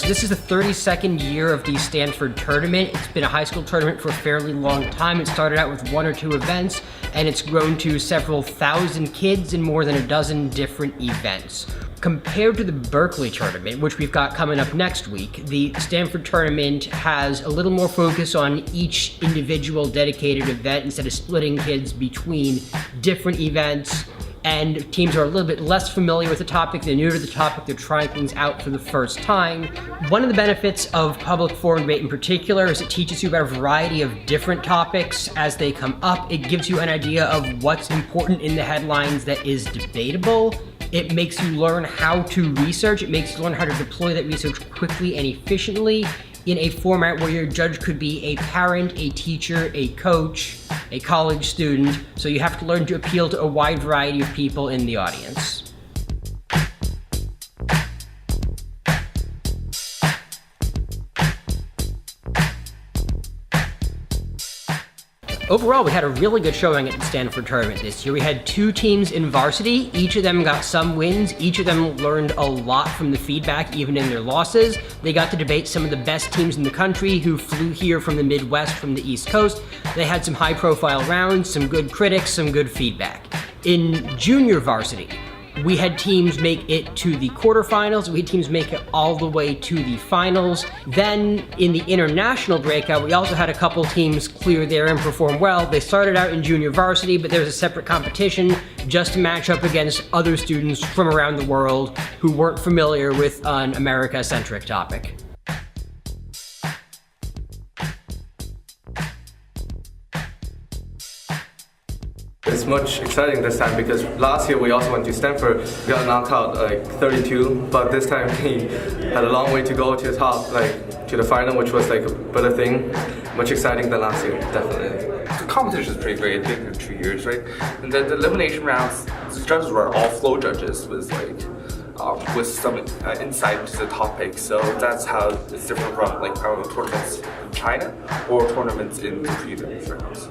So this is the 32nd year of the Stanford tournament. It's been a high school tournament for a fairly long time. It started out with 1 or 2 events, and it's grown to several thousand kids in more than a dozen different events. Compared to the Berkeley tournament, which we've got coming up next week, the Stanford tournament has a little more focus on each individual dedicated event instead of splitting kids between different events. And teams are a little bit less familiar with the topic, they're new to the topic, they're trying things out for the first time. One of the benefits of public forum debate in particular is it teaches you about a variety of different topics as they come up. It gives you an idea of what's important in the headlines that is debatable. It makes you learn how to research, it makes you learn how to deploy that research quickly and efficiently in a format where your judge could be a parent, a teacher, a coach, a college student, so you have to learn to appeal to a wide variety of people in the audience. Overall, we had a really good showing at the Stanford tournament this year. We had 2 teams in varsity. Each of them got some wins. Each of them learned a lot from the feedback, even in their losses. They got to debate some of the best teams in the country who flew here from the Midwest, from the East Coast. They had some high-profile rounds, some good critics, some good feedback. In junior varsity, we had teams make it to the quarterfinals, we had teams make it all the way to the finals. Then in the international breakout, we also had a couple teams clear there and perform well. They started out in junior varsity, but there was a separate competition just to match up against other students from around the world who weren't familiar with an America-centric topic. It's much exciting this time because last year we also went to Stanford, we got knocked out like 32, but this time we had a long way to go to the top, like to the final, which was like a better thing. Much exciting than last year, definitely. The competition is pretty great. It's been 2 years, right? And the elimination rounds, the judges were all flow judges with some insight into the topic. So that's how it's different from like our tournaments in China or tournaments in the previous rounds.